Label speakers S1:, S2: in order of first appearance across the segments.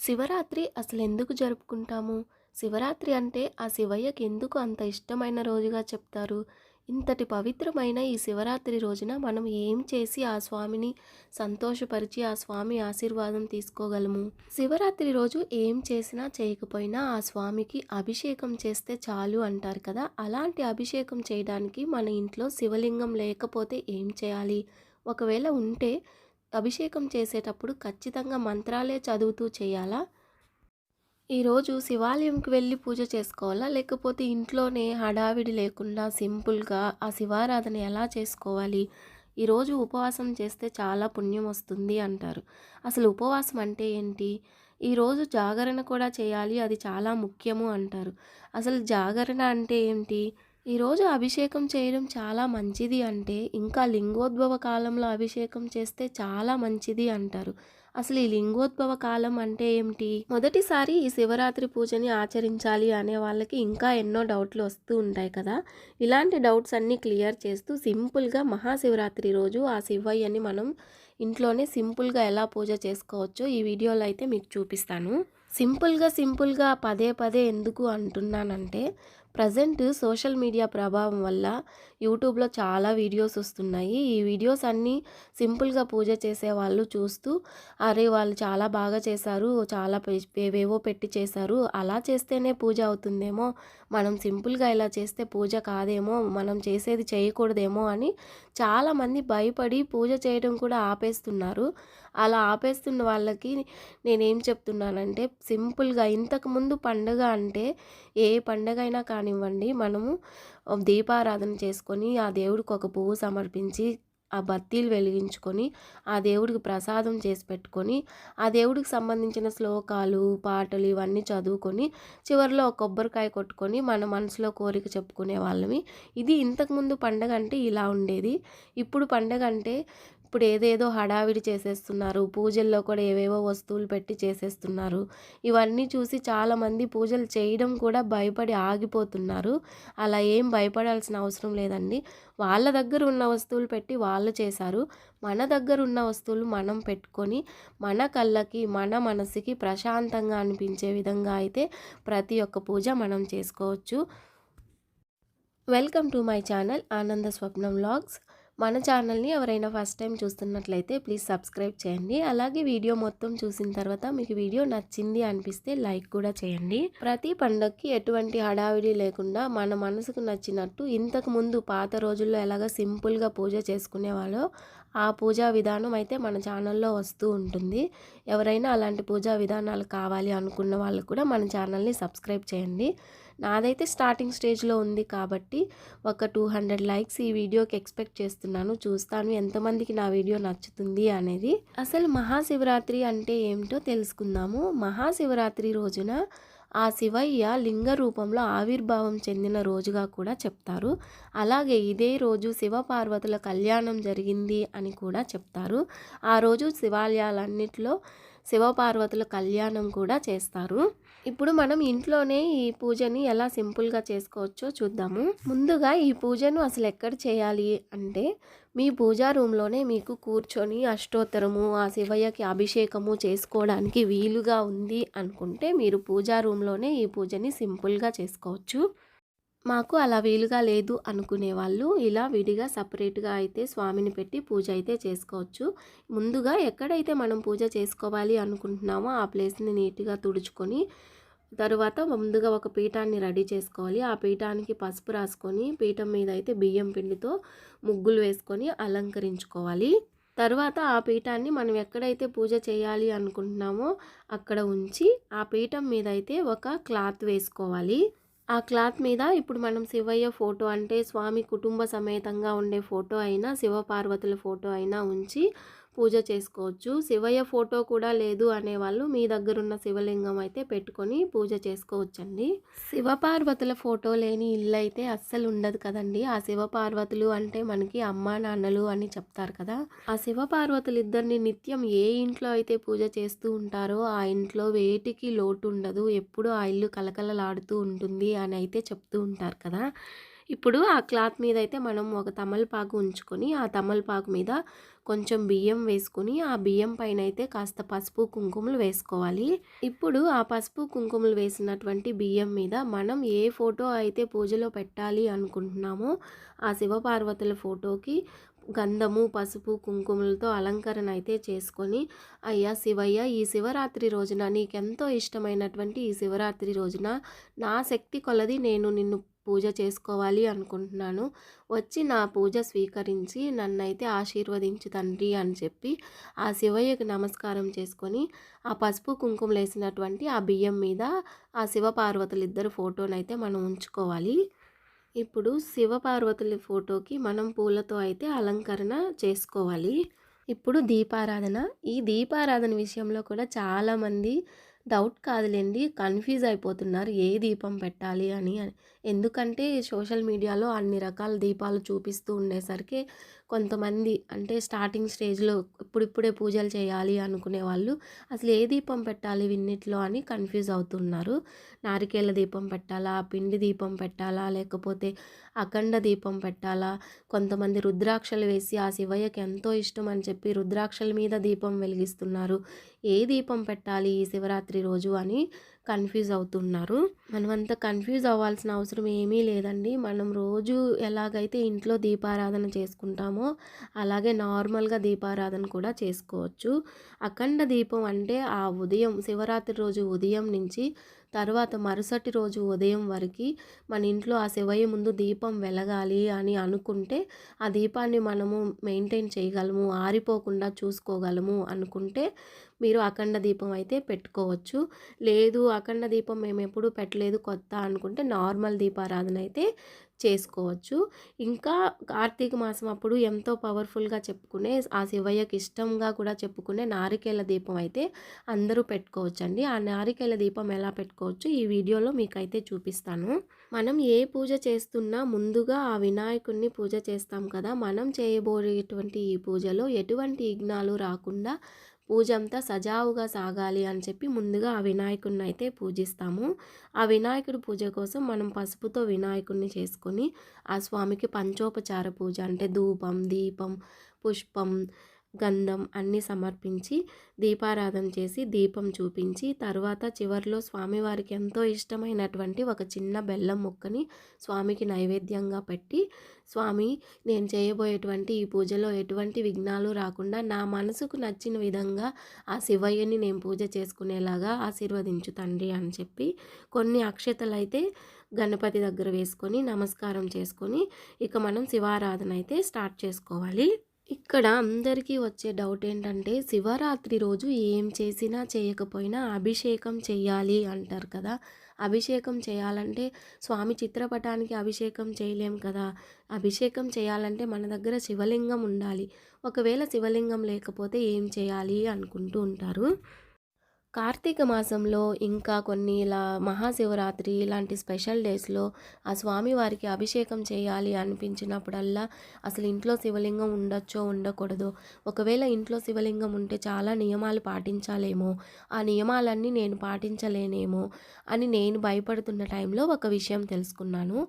S1: శివరాత్రి అసలెందుకు జరుపుకుంటాము? శివరాత్రి అంటే ఆ శివయ్యకి ఎందుకు అంత ఇష్టమైన రోజుగా చెప్తారు? ఇంతటి పవిత్రమైన ఈ శివరాత్రి రోజున మనం ఏం చేసి ఆ స్వామిని సంతోషపరిచి ఆ స్వామి ఆశీర్వాదం తీసుకోగలము? శివరాత్రి రోజు ఏం చేసినా చేయకపోయినా ఆ స్వామికి అభిషేకం చేస్తే చాలు అంటారు కదా! అలాంటి అభిషేకం చేయడానికి మన ఇంట్లో శివలింగం లేకపోతే ఏం చేయాలి? ఒకవేళ ఉంటే అభిషేకం చేసేటప్పుడు ఖచ్చితంగా మంత్రాలే చదువుతూ చేయాలా? ఈరోజు శివాలయంకి వెళ్ళి పూజ చేసుకోవాలా? లేకపోతే ఇంట్లోనే హడావిడి లేకుండా సింపుల్‌గా ఆ శివారాధన ఎలా చేసుకోవాలి? ఈరోజు ఉపవాసం చేస్తే చాలా పుణ్యం వస్తుంది అంటారు. అసలు ఉపవాసం అంటే ఏంటి? ఈరోజు జాగరణ కూడా చేయాలి. అది చాలా ముఖ్యము అంటారు. అసలు జాగరణ అంటే ఏంటి? ఈరోజు అభిషేకం చేయడం చాలా మంచిది అంటే, ఇంకా లింగోద్భవ కాలంలో అభిషేకం చేస్తే చాలా మంచిది అంటారు. అసలు ఈ లింగోద్భవ కాలం అంటే ఏమిటి? మొదటిసారి ఈ శివరాత్రి పూజని ఆచరించాలి అనే వాళ్ళకి ఇంకా ఎన్నో డౌట్లు వస్తూ ఉంటాయి కదా! ఇలాంటి డౌట్స్ అన్నీ క్లియర్ చేస్తూ సింపుల్‌గా మహాశివరాత్రి రోజు ఆ శివయ్యని మనం ఇంట్లోనే సింపుల్‌గా ఎలా పూజ చేసుకోవచ్చో ఈ వీడియోలో అయితే మీకు చూపిస్తాను. సింపుల్‌గా పదే పదే ఎందుకు అంటున్నానంటే, ప్రజెంట్ సోషల్ మీడియా ప్రభావం వల్ల యూట్యూబ్‌లో చాలా వీడియోస్ వస్తున్నాయి. ఈ వీడియోస్ అన్నీ సింపుల్‌గా పూజ చేసేవాళ్ళు చూస్తూ, అరే! వాళ్ళు చాలా బాగా చేశారు, చాలా ఏవేవో పెట్టి చేశారు, అలా చేస్తేనే పూజ అవుతుందేమో, మనం సింపుల్‌గా ఇలా చేస్తే పూజ కాదేమో, మనం చేసేది చేయకూడదేమో అని చాలామంది భయపడి పూజ చేయడం కూడా ఆపేస్తున్నారు. అలా ఆపేస్తున్న వాళ్ళకి నేనేం చెప్తున్నానంటే, సింపుల్‌గా ఇంతకుముందు పండగ అంటే ఏ పండగైనా కానివ్వండి, మనము దీపారాధన చేసుకొని, ఆ దేవుడికి ఒక పువ్వు సమర్పించి, ఆ బత్తీలు వెలిగించుకొని, ఆ దేవుడికి ప్రసాదం చేసి పెట్టుకొని, ఆ దేవుడికి సంబంధించిన శ్లోకాలు, పాటలు ఇవన్నీ చదువుకొని, చివరిలో ఒక కొబ్బరికాయ కొట్టుకొని, మన మనసులో కోరిక చెప్పుకునే వాళ్ళమి. ఇది ఇంతకుముందు పండగ అంటే ఇలా ఉండేది. ఇప్పుడు పండగ అంటే ఇప్పుడు ఏదేదో హడావిడి చేసేస్తున్నారు. పూజల్లో కూడా ఏవేవో వస్తువులు పెట్టి చేసేస్తున్నారు. ఇవన్నీ చూసి చాలామంది పూజలు చేయడం కూడా భయపడి ఆగిపోతున్నారు. అలా ఏం భయపడాల్సిన అవసరం లేదండి. వాళ్ళ దగ్గర ఉన్న వస్తువులు పెట్టి వాళ్ళు చేశారు. మన దగ్గర ఉన్న వస్తువులు మనం పెట్టుకొని, మన కళ్ళకి, మన మనసుకి ప్రశాంతంగా అనిపించే విధంగా అయితే ప్రతి ఒక్క పూజ మనం చేసుకోవచ్చు. వెల్కమ్ టు మై ఛానల్ ఆనంద స్వప్నం వ్లాగ్స్. మన ఛానల్ని ఎవరైనా ఫస్ట్ టైం చూస్తున్నట్లయితే ప్లీజ్ సబ్స్క్రైబ్ చేయండి. అలాగే వీడియో మొత్తం చూసిన తర్వాత మీకు వీడియో నచ్చింది అనిపిస్తే లైక్ కూడా చేయండి. ప్రతి పండగకి ఎటువంటి హడావిడి లేకుండా మన మనసుకు నచ్చినట్టు ఇంతకు ముందు పాత రోజుల్లో ఎలాగ సింపుల్గా పూజ చేసుకునేవాళ్ళో ఆ పూజా విధానం అయితే మన ఛానల్లో వస్తూ ఉంటుంది. ఎవరైనా అలాంటి పూజా విధానాలు కావాలి అనుకున్న వాళ్ళు కూడా మన ఛానల్ని సబ్స్క్రైబ్ చేయండి. నాదైతే స్టార్టింగ్ స్టేజ్లో ఉంది కాబట్టి ఒక 200 లైక్స్ ఈ వీడియోకి ఎక్స్పెక్ట్ చేస్తున్నాను. చూస్తాను ఎంతమందికి నా వీడియో నచ్చుతుంది అనేది. అసలు మహాశివరాత్రి అంటే ఏమిటో తెలుసుకుందాము. మహాశివరాత్రి రోజున ఆ శివయ్య లింగ రూపంలో ఆవిర్భావం చెందిన రోజుగా కూడా చెప్తారు. అలాగే ఇదే రోజు శివపార్వతుల కళ్యాణం జరిగింది అని కూడా చెప్తారు. ఆ రోజు శివాలయాలన్నిటిలో శివపార్వతుల కళ్యాణం కూడా చేస్తారు. ఇప్పుడు మనం ఇంట్లోనే ఈ పూజని ఎలా సింపుల్‌గా చేసుకోవచ్చో చూద్దాము. ముందుగా ఈ పూజను అసలు ఎక్కడ చేయాలి అంటే, మీ పూజా రూమ్‌లోనే మీకు కూర్చొని అష్టోత్తరము, ఆ శివయ్యకి అభిషేకము చేసుకోవడానికి వీలుగా ఉంది అనుకుంటే, మీరు పూజా రూమ్‌లోనే ఈ పూజని సింపుల్‌గా చేసుకోవచ్చు. మాకు అలా వీలుగా లేదు అనుకునే వాళ్ళు ఇలా విడిగా సపరేట్‌గా అయితే స్వామిని పెట్టి పూజ అయితే చేసుకోవచ్చు. ముందుగా ఎక్కడైతే మనం పూజ చేసుకోవాలి అనుకుంటున్నామో ఆ ప్లేస్‌ని నీట్‌గా తుడుచుకొని, తరువాత ముందుగా ఒక పీఠాన్ని రెడీ చేసుకోవాలి. ఆ పీఠానికి పసుపు రాసుకొని, పీఠం మీద అయితే బియ్యం పిండితో ముగ్గులు వేసుకొని అలంకరించుకోవాలి. తరువాత ఆ పీఠాన్ని మనం ఎక్కడైతే పూజ చేయాలి అనుకుంటున్నామో అక్కడ ఉంచి, ఆ పీఠం మీద అయితే ఒక క్లాత్ వేసుకోవాలి. ఆ క్లాత్ మీద ఇప్పుడు మనం శివయ్య ఫోటో అంటే స్వామి కుటుంబ సమేతంగా ఉండే ఫోటో అయినా, శివపార్వతుల ఫోటో అయినా ఉంచి పూజ చేసుకోవచ్చు. శివయ్య ఫోటో కూడా లేదు అనేవాళ్ళు మీ దగ్గరున్న శివలింగం అయితే పెట్టుకొని పూజ చేసుకోవచ్చండి. శివపార్వతుల ఫోటో లేని ఇల్లు అయితే అస్సలు ఉండదు కదండి. ఆ శివపార్వతులు అంటే మనకి అమ్మా నాన్నలు అని చెప్తారు కదా. ఆ శివపార్వతులు ఇద్దరిని నిత్యం ఏ ఇంట్లో అయితే పూజ చేస్తూ ఉంటారో ఆ ఇంట్లో వేటికి లోటు ఉండదు. ఎప్పుడూ ఆ ఇల్లు కలకలలాడుతూ ఉంటుంది అని అయితే చెప్తూ ఉంటారు కదా. ఇప్పుడు ఆ క్లాత్ మీదయితే మనం ఒక తమలపాకు ఉంచుకొని, ఆ తమలపాకు మీద కొంచెం బియ్యం వేసుకొని, ఆ బియ్యం పైనయితే కాస్త పసుపు, కుంకుమలు వేసుకోవాలి. ఇప్పుడు ఆ పసుపు, కుంకుమలు వేసినటువంటి బియ్యం మీద మనం ఏ ఫోటో అయితే పూజలో పెట్టాలి అనుకుంటున్నామో, ఆ శివపార్వతుల ఫోటోకి గంధము, పసుపు, కుంకుమలతో అలంకరణ అయితే చేసుకొని, అయ్యా శివయ్య, ఈ శివరాత్రి రోజున నీకెంతో ఇష్టమైనటువంటి ఈ శివరాత్రి రోజున నా శక్తి కొలది నేను నిన్ను పూజ చేసుకోవాలి అనుకుంటున్నాను. వచ్చి నా పూజ స్వీకరించి నన్నైతే ఆశీర్వదించు తండ్రి అని చెప్పి ఆ శివయ్యకి నమస్కారం చేసుకొని, ఆ పసుపు కుంకుమలేసినటువంటి ఆ బియ్యం మీద ఆ శివపార్వతులిద్దరు ఫోటోనైతే మనం ఉంచుకోవాలి. ఇప్పుడు శివపార్వతుల ఫోటోకి మనం పూలతో అయితే అలంకరణ చేసుకోవాలి. ఇప్పుడు దీపారాధన. ఈ దీపారాధన విషయంలో కూడా చాలామంది డౌట్ కాదులెండి, కన్‌ఫ్యూజ్ అయిపోతున్నారు. ఏ దీపం పెట్టాలి అని. ఎందుకంటే సోషల్ మీడియాలో అన్ని రకాల దీపాలు చూపిస్తూ ఉండేసరికి కొంతమంది అంటే స్టార్టింగ్ స్టేజ్‌లో ఇప్పుడిప్పుడే పూజలు చేయాలి అనుకునే వాళ్ళు అసలు ఏ దీపం పెట్టాలి వీన్నిట్లో అని కన్‌ఫ్యూజ్ అవుతున్నారు. నారికేళ దీపం పెట్టాలా? పిండి దీపం పెట్టాలా? లేకపోతే అఖండ దీపం పెట్టాలా? కొంతమంది రుద్రాక్షలు వేసి ఆ శివయ్యకి ఎంతో ఇష్టం అని చెప్పి రుద్రాక్షల మీద దీపం వెలిగిస్తున్నారు. ఏ దీపం పెట్టాలి ఈ శివరాత్రి రోజు అని కన్‌ఫ్యూజ్ అవుతున్నారు. మనమంత కన్‌ఫ్యూజ్ అవ్వాల్సిన అవసరం ఏమీ లేదండి. మనం రోజు ఎలాగైతే ఇంట్లో దీపారాధన చేసుకుంటామో అలాగే నార్మల్‌గా దీపారాధన కూడా చేసుకోవచ్చు. అఖండ దీపం అంటే ఆ ఉదయం శివరాత్రి రోజు ఉదయం నుంచి తర్వాత మరుసటి రోజు ఉదయం వరకి మన ఇంట్లో ఆ శివయ్య ముందు దీపం వెలగాలి అని అనుకుంటే ఆ దీపాన్ని మనము మెయింటైన్ చేయగలము, ఆరిపోకుండా చూసుకోగలము అనుకుంటే మీరు అఖండ దీపం అయితే పెట్టుకోవచ్చు. లేదు అఖండ దీపం మేమెప్పుడూ పెట్టలేదు కొత్త అనుకుంటే నార్మల్ దీపారాధన అయితే చేసుకోవచ్చు. ఇంకా కార్తీక మాసం అప్పుడు ఎంతో పవర్‌ఫుల్‌గా చెప్పుకునే ఆ శివయ్యకి ఇష్టంగా కూడా చెప్పుకునే నారికేళ దీపం అయితే అందరూ పెట్టుకోవచ్చండి. ఆ నారికేళ దీపం ఎలా పెట్టుకోవచ్చు ఈ వీడియోలో మీకైతే చూపిస్తాను. మనం ఏ పూజ చేస్తున్నా ముందుగా ఆ వినాయకుడిని పూజ చేస్తాం కదా! మనం చేయబోయేటువంటి ఈ పూజలో ఎటువంటి విఘ్నాలు రాకుండా పూజ అంతా సజావుగా సాగాలి అని చెప్పి ముందుగా ఆ వినాయకుడిని అయితే పూజిస్తాము. ఆ వినాయకుడి పూజ కోసం మనం పసుపుతో వినాయకుడిని చేసుకొని ఆ స్వామికి పంచోపచార పూజ అంటే ధూపం, దీపం, పుష్పం, గంధం అన్నీ సమర్పించి దీపారాధన చేసి దీపం చూపించి తర్వాత చివర్లో స్వామివారికి ఎంతో ఇష్టమైనటువంటి ఒక చిన్న బెల్లం ముక్కని స్వామికి నైవేద్యంగా పెట్టి, స్వామి నేను చేయబోయేటువంటి ఈ పూజలో ఎటువంటి విఘ్నాలు రాకుండా నా మనసుకు నచ్చిన విధంగా ఆ శివయ్యని నేను పూజ చేసుకునేలాగా ఆశీర్వదించు తండ్రి అని చెప్పి కొన్ని అక్షతలైతే గణపతి దగ్గర వేసుకొని నమస్కారం చేసుకొని ఇక మనం శివారాధన అయితే స్టార్ట్ చేసుకోవాలి. ఇక్కడ అందరికీ వచ్చే డౌట్ ఏంటంటే శివరాత్రి రోజు ఏం చేసినా చేయకపోయినా అభిషేకం చెయ్యాలి అంటారు కదా! అభిషేకం చేయాలంటే స్వామి చిత్రపటానికి అభిషేకం చేయలేం కదా! అభిషేకం చేయాలంటే మన దగ్గర శివలింగం ఉండాలి. ఒకవేళ శివలింగం లేకపోతే ఏం చేయాలి అనుకుంటూ ఉంటారు. కార్తీక మాసంలో ఇంకా కొన్ని ఇలా మహాశివరాత్రి ఇలాంటి స్పెషల్ డేస్‌లో ఆ స్వామివారికి అభిషేకం చేయాలి అనిపించినప్పుడల్లా అసలు ఇంట్లో శివలింగం ఉండొచ్చో, ఉండకూడదో, ఒకవేళ ఇంట్లో శివలింగం ఉంటే చాలా నియమాలు పాటించాలేమో, ఆ నియమాలన్నీ నేను పాటించలేనేమో అని నేను భయపడుతున్న టైంలో ఒక విషయం తెలుసుకున్నాను.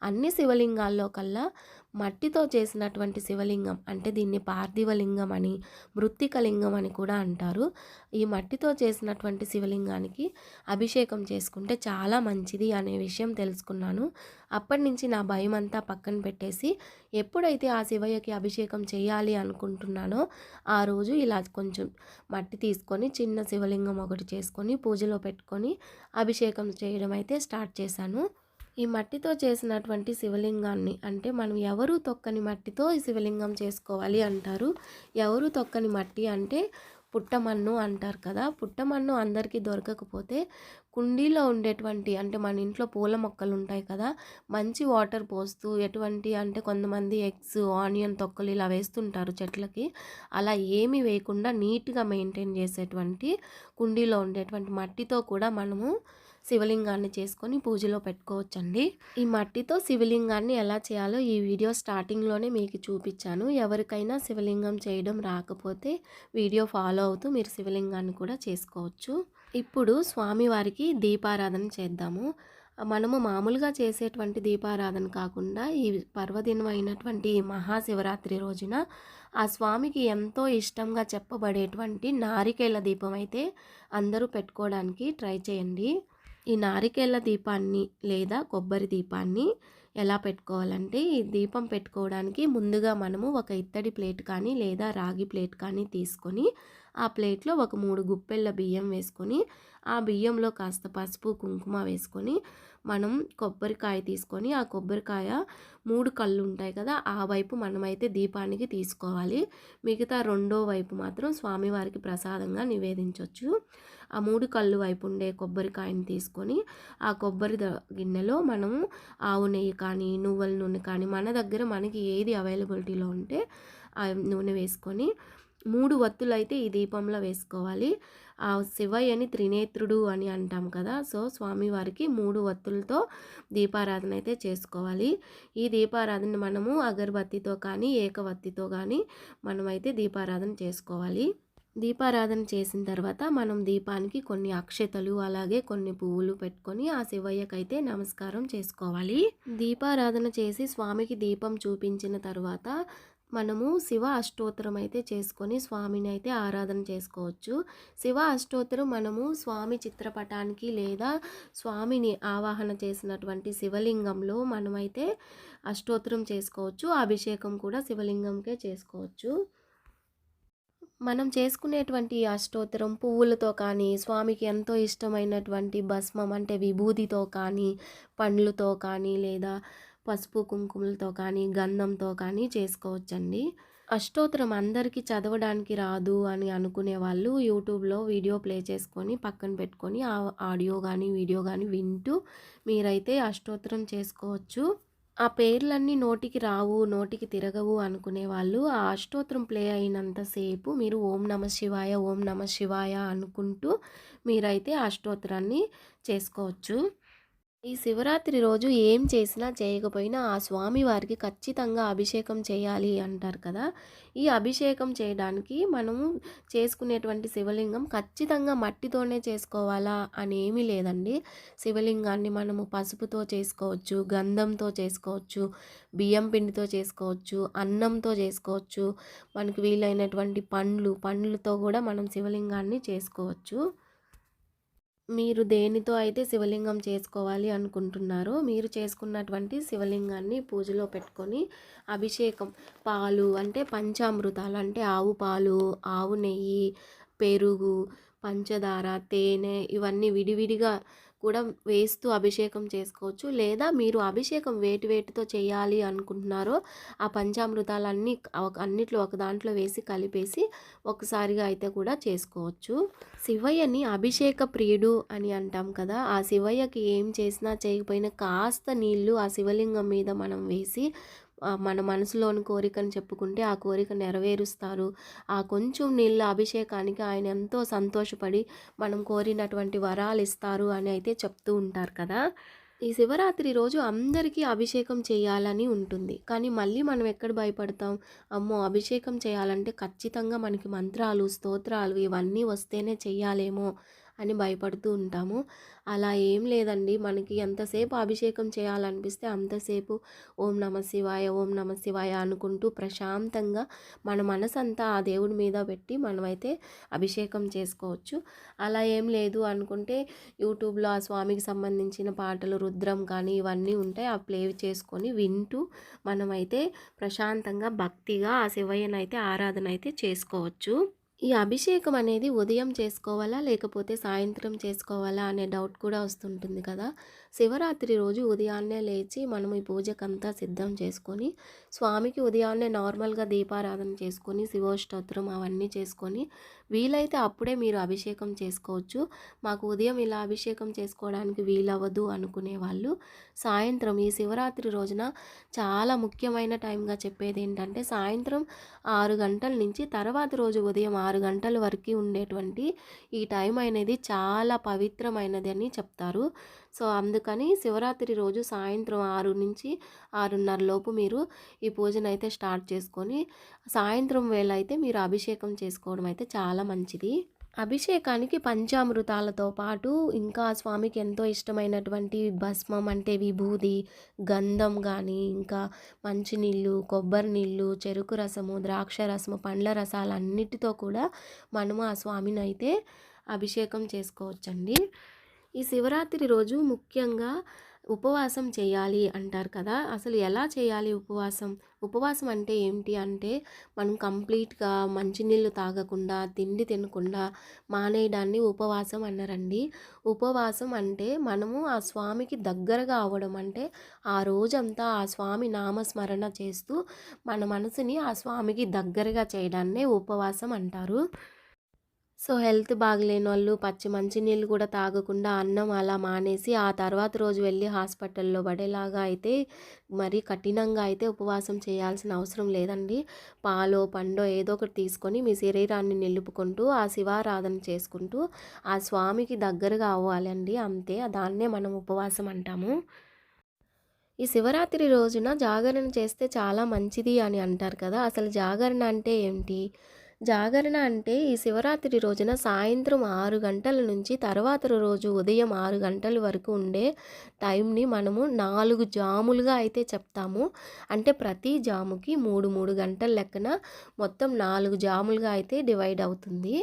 S1: అన్ని శివలింగాల్లో కల్లా మట్టితో చేసినటువంటి శివలింగం అంటే దీన్ని పార్థివలింగం అని, మృత్తికలింగం అని కూడా అంటారు. ఈ మట్టితో చేసినటువంటి శివలింగానికి అభిషేకం చేసుకుంటే చాలా మంచిది అనే విషయం తెలుసుకున్నాను. అప్పటి నుంచి నా భయం అంతా పక్కన పెట్టేసి ఎప్పుడైతే ఆ శివయ్యకి అభిషేకం చేయాలి అనుకుంటున్నానో ఆ రోజు ఇలా కొంచెం మట్టి తీసుకొని చిన్న శివలింగం ఒకటి చేసుకొని పూజలో పెట్టుకొని అభిషేకం చేయడం అయితే స్టార్ట్ చేశాను. ఈ మట్టితో చేసినటువంటి శివలింగాన్ని అంటే మనం ఎవరు తొక్కని మట్టితో ఈ శివలింగం చేసుకోవాలి అంటారు. ఎవరు తొక్కని మట్టి అంటే పుట్టమన్ను అంటారు కదా! పుట్టమన్ను అందరికీ దొరకకపోతే కుండీలో ఉండేటువంటి అంటే మన ఇంట్లో పూల మొక్కలు ఉంటాయి కదా! మంచి వాటర్ పోస్తూ ఎటువంటి అంటే కొంతమంది ఎగ్స్, ఆనియన్ తొక్కలు ఇలా వేస్తుంటారు చెట్లకి. అలా ఏమీ వేయకుండా నీట్‌గా మెయింటైన్ చేసేటువంటి కుండీలో ఉండేటువంటి మట్టితో కూడా మనము శివలింగాన్ని చేసుకొని పూజలో పెట్టుకోవచ్చండి. ఈ మట్టితో శివలింగాన్ని ఎలా చేయాలో ఈ వీడియో స్టార్టింగ్‌లోనే మీకు చూపించాను. ఎవరికైనా శివలింగం చేయడం రాకపోతే వీడియో ఫాలో అవుతూ మీరు శివలింగాన్ని కూడా చేసుకోవచ్చు. ఇప్పుడు స్వామివారికి దీపారాధన చేద్దాము. మనము మామూలుగా చేసేటువంటి దీపారాధన కాకుండా ఈ పర్వదినం అయినటువంటి మహాశివరాత్రి రోజున ఆ స్వామికి ఎంతో ఇష్టంగా చెప్పబడేటువంటి నారికేళ దీపం అయితే అందరూ పెట్టుకోవడానికి ట్రై చేయండి. ఈ నారికేళ దీపాన్ని లేదా కొబ్బరి దీపాన్ని ఎలా పెట్టుకోవాలంటే, ఈ దీపం పెట్టుకోవడానికి ముందుగా మనము ఒక ఇత్తడి ప్లేట్ కానీ లేదా రాగి ప్లేట్ కానీ తీసుకొని, ఆ ప్లేట్‌లో ఒక 3 గుప్పెళ్ళ బియ్యం వేసుకొని, ఆ బియ్యంలో కాస్త పసుపు, కుంకుమ వేసుకొని, మనం కొబ్బరికాయ తీసుకొని, ఆ కొబ్బరికాయ 3 కళ్ళు ఉంటాయి కదా! ఆ వైపు మనమైతే దీపానికి తీసుకోవాలి. మిగతా రెండో వైపు మాత్రం స్వామివారికి ప్రసాదంగా నివేదించొచ్చు. ఆ 3 కళ్ళు వైపు ఉండే కొబ్బరికాయని తీసుకొని, ఆ కొబ్బరి గిన్నెలో మనము ఆవు నెయ్యి కానీ, నువ్వుల నూనె కానీ, మన దగ్గర మనకి ఏది అవైలబిలిటీలో ఉంటే ఆ నూనె వేసుకొని 3 వత్తులైతే ఈ దీపంలో వేసుకోవాలి. ఆ శివయ్యని త్రినేత్రుడు అని అంటాం కదా! సో, స్వామివారికి 3 వత్తులతో దీపారాధన అయితే చేసుకోవాలి. ఈ దీపారాధన మనము అగరబత్తితో కానీ, ఏకవత్తితో కానీ మనమైతే దీపారాధన చేసుకోవాలి. దీపారాధన చేసిన తర్వాత మనం దీపానికి కొన్ని అక్షతలు అలాగే కొన్ని పువ్వులు పెట్టుకొని ఆ శివయ్యకైతే నమస్కారం చేసుకోవాలి. దీపారాధన చేసి స్వామికి దీపం చూపించిన తర్వాత మనము శివ అష్టోత్తరం అయితే చేసుకొని స్వామిని అయితే ఆరాధన చేసుకోవచ్చు. శివ అష్టోత్తరం మనము స్వామి చిత్రపటానికి లేదా స్వామిని ఆవాహన చేసినటువంటి శివలింగంలో మనమైతే అష్టోత్తరం చేసుకోవచ్చు. అభిషేకం కూడా శివలింగంకే చేసుకోవచ్చు. మనం చేసుకునేటువంటి ఈ అష్టోత్తరం పువ్వులతో కానీ, స్వామికి ఎంతో ఇష్టమైనటువంటి భస్మం అంటే విభూదితో కానీ, పండ్లతో కానీ, లేదా పసుపు కుంకుమలతో కానీ, గంధంతో కానీ చేసుకోవచ్చండి. అష్టోత్తరం అందరికీ చదవడానికి రాదు అని అనుకునే వాళ్ళు యూట్యూబ్‌లో వీడియో ప్లే చేసుకొని పక్కన పెట్టుకొని ఆ ఆడియో గానీ, వీడియో గానీ వింటూ మీరైతే అష్టోత్తరం చేసుకోవచ్చు. ఆ పేర్లన్నీ నోటికి రావు, నోటికి తిరగవు అనుకునే వాళ్ళు ఆ అష్టోత్తరం ప్లే అయినంత సేపు మీరు ఓం నమః శివాయ, ఓం నమః శివాయ అనుకుంటూ మీరైతే అష్టోత్తరాన్ని చేసుకోవచ్చు. ఈ శివరాత్రి రోజు ఏం చేసినా చేయకపోయినా ఆ స్వామివారికి ఖచ్చితంగా అభిషేకం చేయాలి అంటారు కదా! ఈ అభిషేకం చేయడానికి మనము చేసుకునేటువంటి శివలింగం ఖచ్చితంగా మట్టితోనే చేసుకోవాలా అనేమీ లేదండి. శివలింగాన్ని మనము పసుపుతో చేసుకోవచ్చు, గంధంతో చేసుకోవచ్చు, బియ్యం పిండితో చేసుకోవచ్చు, అన్నంతో చేసుకోవచ్చు. మనకు వీలైనటువంటి పండ్లతో కూడా మనం శివలింగాన్ని చేసుకోవచ్చు. మీరు దేనితో అయితే శివలింగం చేసుకోవాలి అనుకుంటున్నారో, మీరు చేసుకున్నటువంటి శివలింగాన్ని పూజలో పెట్టుకొని అభిషేకం పాలు అంటే పంచామృతాలు అంటే ఆవు పాలు, ఆవు నెయ్యి, పెరుగు, పంచదార, తేనె ఇవన్నీ విడివిడిగా కూడా వేస్తూ అభిషేకం చేసుకోవచ్చు. లేదా మీరు అభిషేకం వేటితో చేయాలి అనుకుంటున్నారో ఆ పంచామృతాలన్నీ అన్నిట్లో ఒక దాంట్లో వేసి కలిపేసి ఒకసారిగా అయితే కూడా చేసుకోవచ్చు. శివయ్యని అభిషేక ప్రియుడు అని అంటాం కదా! ఆ శివయ్యకి ఏం చేసినా చేయకపోయినా కాస్త నీళ్ళు ఆ శివలింగం మీద మనం వేసి మన మనసులోని కోరికను చెప్పుకుంటే ఆ కోరిక నెరవేరుస్తారు. ఆ కొంచెం నీళ్ళ అభిషేకానికి ఆయన ఎంతో సంతోషపడి మనం కోరినటువంటి వరాలు ఇస్తారు అని అయితే చెప్తూ ఉంటారు కదా! ఈ శివరాత్రి రోజు అందరికీ అభిషేకం చేయాలని ఉంటుంది. కానీ మళ్ళీ మనం ఎక్కడ భయపడతాం? అమ్మో! అభిషేకం చేయాలంటే ఖచ్చితంగా మనకి మంత్రాలు, స్తోత్రాలు ఇవన్నీ వస్తేనే చెయ్యాలేమో అని భయపడుతూ ఉంటాము. అలా ఏం లేదండి. మనకి ఎంతసేపు అభిషేకం చేయాలనిపిస్తే అంతసేపు ఓం నమః శివాయ, ఓం నమః శివాయ అనుకుంటూ ప్రశాంతంగా మన మనసంతా ఆ దేవుడి మీద పెట్టి మనమైతే అభిషేకం చేసుకోవచ్చు. అలా ఏం లేదు అనుకుంటే యూట్యూబ్‌లో ఆ స్వామికి సంబంధించిన పాటలు రుద్రం కానీ ఇవన్నీ ఉంటాయి. అవి ప్లే చేసుకొని వింటూ మనమైతే ప్రశాంతంగా భక్తిగా ఆ శివయ్యనైతే ఆరాధన అయితే చేసుకోవచ్చు. ఈ అభిషేకం అనేది ఉదయం చేసుకోవాలా? లేకపోతే సాయంత్రం చేసుకోవాలా? అనే డౌట్ కూడా వస్తుంటుంది కదా! శివరాత్రి రోజు ఉదయాన్నే లేచి మనం ఈ పూజకంతా సిద్ధం చేసుకొని, స్వామికి ఉదయాన్నే నార్మల్‌గా దీపారాధన చేసుకొని, శివోష్టోత్తరం అవన్నీ చేసుకొని, వీలైతే అప్పుడే మీరు అభిషేకం చేసుకోవచ్చు. మాకు ఉదయం ఇలా అభిషేకం చేసుకోవడానికి వీలవ్వదు అనుకునే వాళ్ళు, సాయంత్రం ఈ శివరాత్రి రోజున చాలా ముఖ్యమైన టైంగా చెప్పేదేంటంటే, సాయంత్రం 6 గంటల నుంచి తర్వాత రోజు ఉదయం 6 గంటల వరకు ఉండేటువంటి ఈ టైం అనేది చాలా పవిత్రమైనది అని చెప్తారు. సో, అందుకని శివరాత్రి రోజు సాయంత్రం 6 నుంచి 6:30 లోపు మీరు ఈ పూజనైతే స్టార్ట్ చేసుకొని, సాయంత్రం వేళ అయితే మీరు అభిషేకం చేసుకోవడం అయితే చాలా మంచిది. అభిషేకానికి పంచామృతాలతో పాటు ఇంకా స్వామికి ఎంతో ఇష్టమైనటువంటి భస్మం అంటే విభూది, గంధం గానీ, ఇంకా మంచినీళ్ళు, కొబ్బరి నీళ్ళు, చెరుకు రసము, ద్రాక్ష రసము, పండ్ల రసాలన్నిటితో కూడా మనము ఆ స్వామినైతే అభిషేకం చేసుకోవచ్చండి. ఈ శివరాత్రి రోజు ముఖ్యంగా ఉపవాసం చేయాలి అంటారు కదా! అసలు ఎలా చేయాలి ఉపవాసం? ఉపవాసం అంటే ఏంటి అంటే, మనం కంప్లీట్‌గా మంచినీళ్ళు తాగకుండా, తిండి తినకుండా మానేయడాన్ని ఉపవాసం అన్నారండి. ఉపవాసం అంటే మనము ఆ స్వామికి దగ్గరగా అవ్వడం. అంటే ఆ రోజంతా ఆ స్వామి నామస్మరణ చేస్తూ మన మనసుని ఆ స్వామికి దగ్గరగా చేయడాన్నే ఉపవాసం అంటారు. సో, హెల్త్ బాగలేనోళ్ళు పచ్చి మంచినీళ్ళు కూడా తాగకుండా అన్నం అలా మానేసి, ఆ తర్వాత రోజు వెళ్ళి హాస్పిటల్‌లో పడేలాగా అయితే మరీ కఠినంగా అయితే ఉపవాసం చేయాల్సిన అవసరం లేదండి. పాలో, పండో ఏదో ఒకటి తీసుకొని మీ శరీరాన్ని నిలుపుకుంటూ, ఆ శివారాధన చేసుకుంటూ, ఆ స్వామికి దగ్గరగా అవ్వాలండి అంతే. దాన్నే మనం ఉపవాసం అంటాము. ఈ శివరాత్రి రోజున జాగరణ చేస్తే చాలా మంచిది అని అంటారు కదా! అసలు జాగరణ అంటే ఏంటి? జాగరణ అంటే ఈ శివరాత్రి రోజున సాయంత్రం 6 గంటల నుంచి తర్వాత రోజు ఉదయం 6 గంటల వరకు ఉండే టైంని మనము 4 జాములుగా అయితే చెప్తాము. అంటే ప్రతి జాముకి 3 గంటల లెక్కన మొత్తం 4 జాములుగా అయితే డివైడ్ అవుతుంది.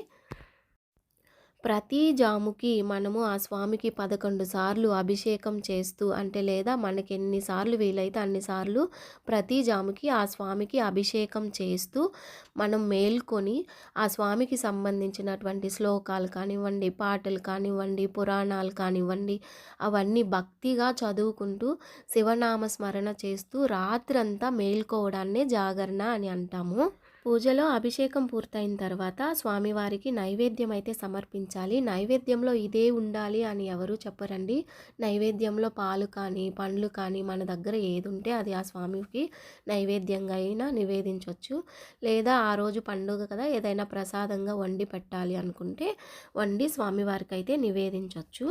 S1: ప్రతి జాముకి మనము ఆ స్వామికి 11 సార్లు అభిషేకం చేస్తూ అంటే లేదా మనకి ఎన్ని సార్లు వీలైతే అన్ని సార్లు ప్రతి జాముకి ఆ స్వామికి అభిషేకం చేస్తూ మనం మేల్కొని ఆ స్వామికి సంబంధించినటువంటి శ్లోకాలు కానివ్వండి, పాటలు కానివ్వండి, పురాణాలు కానివ్వండి, అవన్నీ భక్తిగా చదువుకుంటూ శివనామ స్మరణ చేస్తూ రాత్రంతా మేల్కోవడాన్నే జాగరణ అని అంటాము. పూజలో అభిషేకం పూర్తయిన తర్వాత స్వామివారికి నైవేద్యం అయితే సమర్పించాలి. నైవేద్యంలో ఇదే ఉండాలి అని ఎవరు చెప్పరండి. నైవేద్యంలో పాలు కానీ, పండ్లు కానీ మన దగ్గర ఏదుంటే అది ఆ స్వామికి నైవేద్యంగా అయినా నివేదించొచ్చు. లేదా ఆ రోజు పండుగ కదా ఏదైనా ప్రసాదంగా వండి పెట్టాలి అనుకుంటే వండి స్వామివారికైతే నివేదించొచ్చు.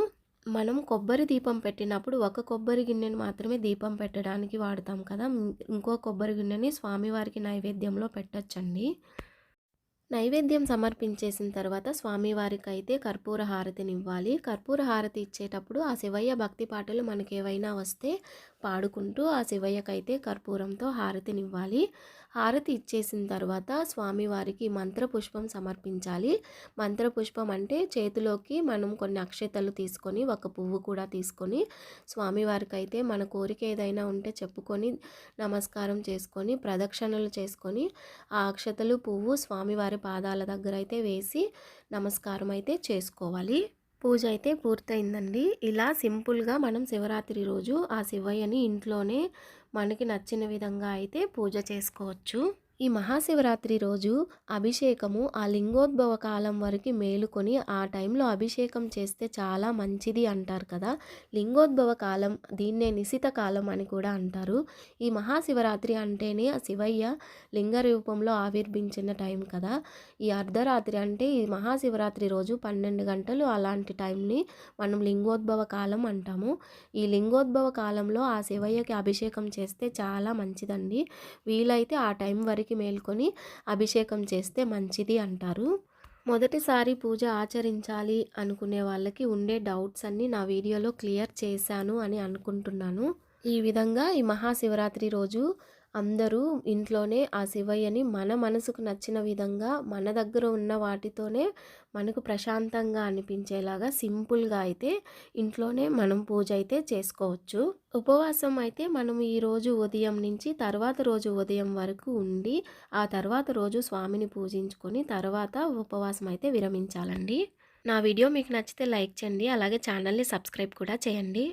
S1: మనం కొబ్బరి దీపం పెట్టినప్పుడు ఒక కొబ్బరి గిన్నెని మాత్రమే దీపం పెట్టడానికి వాడతాం కదా! ఇంకో కొబ్బరి గిన్నెని స్వామివారికి నైవేద్యంలో పెట్టొచ్చండి. నైవేద్యం సమర్పించేసిన తర్వాత స్వామివారికైతే కర్పూర హారతినివ్వాలి. కర్పూర హారతి ఇచ్చేటప్పుడు ఆ శివయ్య భక్తి పాటలు మనకేవైనా వస్తే పాడుకుంటూ ఆ శివయ్యకైతే కర్పూరంతో హారతినివ్వాలి. హారతి ఇచ్చేసిన తర్వాత స్వామివారికి మంత్రపుష్పం సమర్పించాలి. మంత్రపుష్పం అంటే చేతిలోకి మనం కొన్ని అక్షతలు తీసుకొని, ఒక పువ్వు కూడా తీసుకొని స్వామివారికైతే మన కోరిక ఏదైనా ఉంటే చెప్పుకొని, నమస్కారం చేసుకొని, ప్రదక్షిణలు చేసుకొని, ఆ అక్షతలు, పువ్వు స్వామివారి పాదాల దగ్గర అయితే వేసి నమస్కారం అయితే చేసుకోవాలి. పూజ అయితే పూర్తయిందండి. ఇలా సింపుల్‌గా మనం శివరాత్రి రోజు ఆ శివయ్యని ఇంట్లోనే మనకి నచ్చిన విధంగా అయితే పూజ చేసుకోవచ్చు. ఈ మహాశివరాత్రి రోజు అభిషేకము ఆ లింగోద్భవ కాలం వరకు మేలుకొని ఆ టైంలో అభిషేకం చేస్తే చాలా మంచిది అంటారు కదా! లింగోద్భవ కాలం దీన్నే నిశిత కాలం అని కూడా అంటారు. ఈ మహాశివరాత్రి అంటేనే ఆ శివయ్య లింగ రూపంలో ఆవిర్భించిన టైం కదా! ఈ అర్ధరాత్రి అంటే ఈ మహాశివరాత్రి రోజు 12 గంటలు అలాంటి టైంని మనం లింగోద్భవ కాలం అంటాము. ఈ లింగోద్భవ కాలంలో ఆ శివయ్యకి అభిషేకం చేస్తే చాలా మంచిదండి. వీలైతే ఆ టైం వరకు మేల్కొని అభిషేకం చేస్తే మంచిది అంటారు. మొదటిసారి పూజ ఆచరించాలి అనుకునే వాళ్ళకి ఉండే డౌట్స్ అన్నీ నా వీడియోలో క్లియర్ చేశాను అని అనుకుంటున్నాను. ఈ విధంగా ఈ మహాశివరాత్రి రోజు అందరూ ఇంట్లోనే ఆ శివయ్యని మన మనసుకు నచ్చిన విధంగా మన దగ్గర ఉన్న వాటితోనే మనకు ప్రశాంతంగా అనిపించేలాగా సింపుల్గా అయితే ఇంట్లోనే మనం పూజ అయితే చేసుకోవచ్చు. ఉపవాసం అయితే మనం ఈరోజు ఉదయం నుంచి తర్వాత రోజు ఉదయం వరకు ఉండి ఆ తర్వాత రోజు స్వామిని పూజించుకొని తర్వాత ఉపవాసం అయితే విరమించాలండి. నా వీడియో మీకు నచ్చితే లైక్ చేయండి. అలాగే ఛానల్ని సబ్స్క్రైబ్ కూడా చేయండి.